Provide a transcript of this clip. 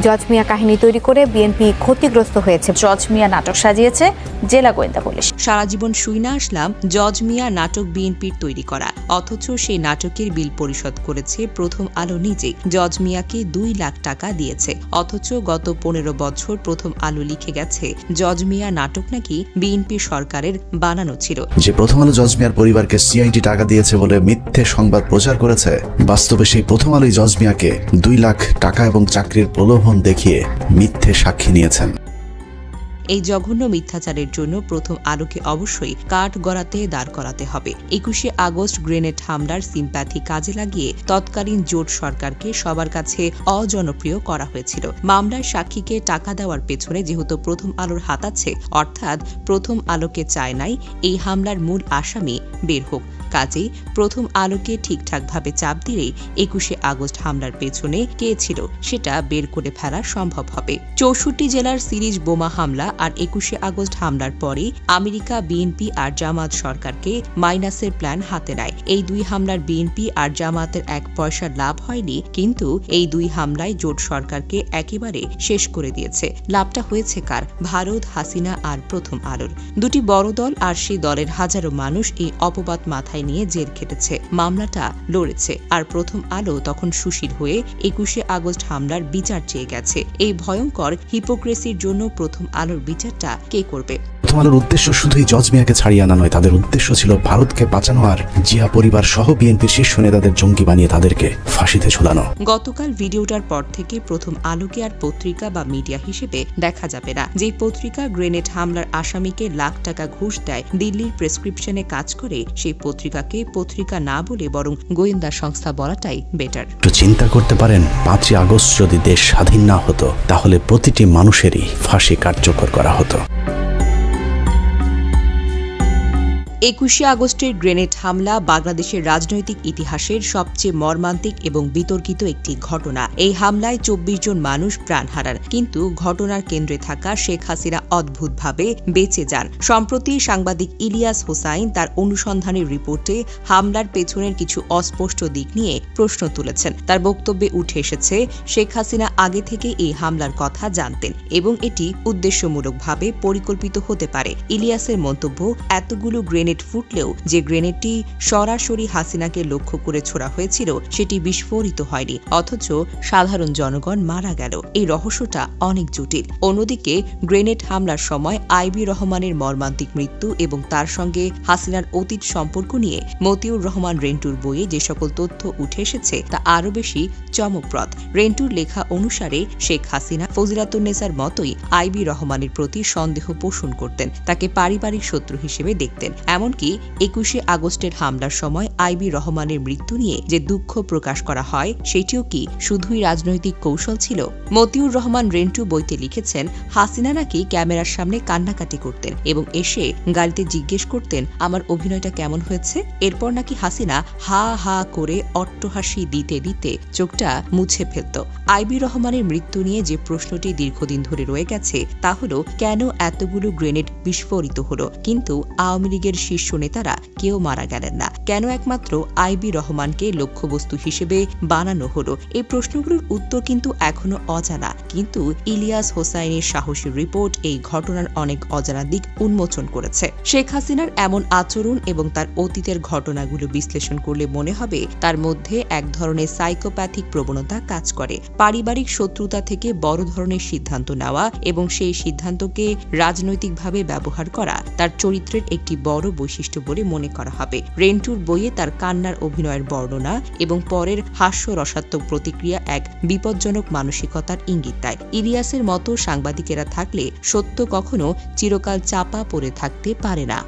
জজ মিয়া কাহিনী তৈরি করে বিএনপি ক্ষতিগ্রস্ত হয়েছে। জজ মিয়া নাটক সাজিয়েছে জেলা গোয়েন্দা পুলিশ। সারা জীবন শুই না আসলাম জজ মিয়া নাটক বিএনপির তৈরি করা, অথচ সেই নাটকের বিল পরিশোধ করেছে প্রথম আলো নিজেই। জজ মিয়াকে 2 লাখ টাকা দিয়েছে, অথচ গত 15 বছর প্রথম আলো লিখে গেছে জজ মিয়া নাটক নাকি বিএনপি সরকারের বানানো ছিল। যে প্রথম আলো জজ মিয়ার পরিবারকে সিআইডি টাকা দিয়েছে বলে মিথ্যে সংবাদ প্রচার করেছে, বাস্তবে সেই প্রথম আলোই জজ মিয়াকে 2 লাখ টাকা এবং চাকরির প্রলোভন দেখিয়ে মিথ্যে সাক্ষী নিয়েছেন। এই জঘন্য মিথ্যাচারের জন্য প্রথম আলোকে অবশ্যই কাঠ গড়াতে দাঁড় করাতে হবে। 21শে আগস্ট গ্রেনেড হামলার সিম্প্যাথি কাজে লাগিয়ে তৎকালীন জোট সরকারকে সবার কাছে অজনপ্রিয় করা হয়েছিল। মামলার সাক্ষীকে টাকা দেওয়ার পেছনে যেহেতু প্রথম আলোর হাত আছে, অর্থাৎ প্রথম আলোকে চায় নাই এই হামলার মূল আসামি বের হোক। কাজেই প্রথম আলোকে ঠিকঠাকভাবে চাপ দিলেই 21শে আগস্ট হামলার পেছনে কে ছিল সেটা বের করে ফেলা সম্ভব হবে। 64 জেলার সিরিজ বোমা হামলা আর 21শে আগস্ট হামলার পরে আমেরিকা বিএনপি আর জামাত সরকারকে মাইনাসের প্ল্যান হাতে নেয়। এই 2 হামলার বিএনপি আর জামাতের 1 পয়সার লাভ হয়নি, কিন্তু এই 2 হামলায় জোট সরকারকে একেবারে শেষ করে দিয়েছে। লাভটা হয়েছে কার? ভারত, হাসিনা আর প্রথম আলোর। দুটি বড় দল আর সেই দলের হাজারো মানুষ এই অপবাদ মাথায় নিয়ে জেল খেটেছে, মামলাটা লড়েছে। আর প্রথম আলো তখন সুশীল হয়ে 21শে আগস্ট হামলার বিচার চেয়ে গেছে। এই ভয়ঙ্কর হিপোক্রেসির জন্য প্রথম আলোর বিচারটা কে করবে? প্রথম আলোর উদ্দেশ্য শুধুই জজ মিয়াকে ছাড়িয়ে আনা নয়, তাদের উদ্দেশ্য ছিল ভারতকে বাঁচানো আর জিয়া পরিবার সহ বিএনপির শীর্ষ নেতাদের জঙ্গি বানিয়ে তাদেরকে ফাঁসিতে ঝুলানো। গতকাল ভিডিওটার পর থেকে প্রথম আলোকে আর পত্রিকা বা মিডিয়া হিসেবে দেখা যাবে না। যে পত্রিকা গ্রেনেড হামলার আসামিকে লাখ টাকা ঘুষ দেয়, দিল্লির প্রেসক্রিপশনে কাজ করে, সেই পত্রিকাকে পত্রিকা না বলে বরং গোয়েন্দা সংস্থা বলাটাই বেটার। একটু চিন্তা করতে পারেন, 5ই আগস্ট যদি দেশ স্বাধীন না হতো তাহলে প্রতিটি মানুষেরই ফাঁসি কার্যকর করা হতো। 21শে আগস্টের গ্রেনেড হামলা বাংলাদেশের রাজনৈতিক ইতিহাসের সবচেয়ে মর্মান্তিক এবং বিতর্কিত একটি ঘটনা। এই হামলায় 24 জন মানুষ প্রাণ হারান, কিন্তু ঘটনার কেন্দ্রে থাকা শেখ হাসিনা অদ্ভুতভাবে বেঁচে যান। সম্প্রতি সাংবাদিক ইলিয়াস হোসাইন তার অনুসন্ধানের রিপোর্টে হামলার পেছনের কিছু অস্পষ্ট দিক নিয়ে প্রশ্ন তুলেছেন। তার বক্তব্যে উঠে এসেছে শেখ হাসিনা আগে থেকে এই হামলার কথা জানতেন এবং এটি উদ্দেশ্যমূলকভাবে পরিকল্পিত হতে পারে। ইলিয়াসের মন্তব্য, এতগুলো গ্রেনেড ফুটলেও যে গ্রেনেডটি সরাসরি হাসিনাকে লক্ষ্য করে ছোড়া হয়েছিল সেটি বিস্ফোরিত হয়নি, অথচ সাধারণ জনগণ মারা গেল। এই রহস্যটা অনেক জটিল। অন্যদিকে গ্রেনেড হামলার সময় আইবি রহমানের মর্মান্তিক মৃত্যু এবং তার সঙ্গে হাসিনার অতীত সম্পর্ক নিয়ে মতিউর রহমান রেন্টুর বইয়ে যে সকল তথ্য উঠে এসেছে তা আরও বেশি চমকপ্রদ। রেন্টুর লেখা অনুসারে শেখ হাসিনা ফজিলাতুন্নেসার মতোই আইবি রহমানের প্রতি সন্দেহ পোষণ করতেন, তাকে পারিবারিক শত্রু হিসেবে দেখতেন। এমনকি 21শে আগস্টের হামলার সময় আইবি রহমানের মৃত্যু নিয়ে যে দুঃখ প্রকাশ করা হয় সেটিও কি শুধুই রাজনৈতিক কৌশল ছিল? মতিউর রহমান রেন্টু বইতে লিখেছেন, হাসিনা নাকি ক্যামেরার সামনে কান্নাকাটি করতেন এবং এসে গাড়িতে জিজ্ঞেস করতেন আমার অভিনয়টা কেমন হয়েছে। এরপর নাকি হাসিনা হা হা করে অট্টহাসি দিতে দিতে চোখটা মুছে ফেলত। আইবি রহমানের মৃত্যু নিয়ে যে প্রশ্নটি দীর্ঘদিন ধরে রয়ে গেছে তা হলো, কেন এতগুলো গ্রেনেড বিস্ফোরিত হলো কিন্তু আওয়ামী লীগের শীর্ষ নেতারা কেউ মারা গেলেন না? কেন একমাত্র আইবি রহমানকে লক্ষ্যবস্তু হিসেবে বানানো হলো? এই প্রশ্নগুলোর উত্তর কিন্তু এখনো অজানা, কিন্তু ইলিয়াস হোসাইনের সাহসী রিপোর্ট এই ঘটনার অনেক অজানা দিক উন্মোচন করেছে। শেখ হাসিনার এমন আচরণ এবং তার অতীতের ঘটনাগুলো বিশ্লেষণ করলে মনে হবে তার মধ্যে এক ধরনের সাইকোপ্যাথিক প্রবণতা কাজ করে। পারিবারিক শত্রুতা থেকে বড় ধরনের সিদ্ধান্ত নেওয়া এবং সেই সিদ্ধান্তকে রাজনৈতিকভাবে ব্যবহার করা তার চরিত্রের একটি বড় বৈশিষ্ট্য বলে মনে করা হবে। রেন্টুর বইয়ে তার কান্নার অভিনয়ের বর্ণনা এবং পরের হাস্যরসাত্মক প্রতিক্রিয়া এক বিপজ্জনক মানসিকতার ইঙ্গিত দেয়। ইলিয়াসের মতো সাংবাদিকেরা থাকলে সত্য কখনো চিরকাল চাপা পড়ে থাকতে পারে না।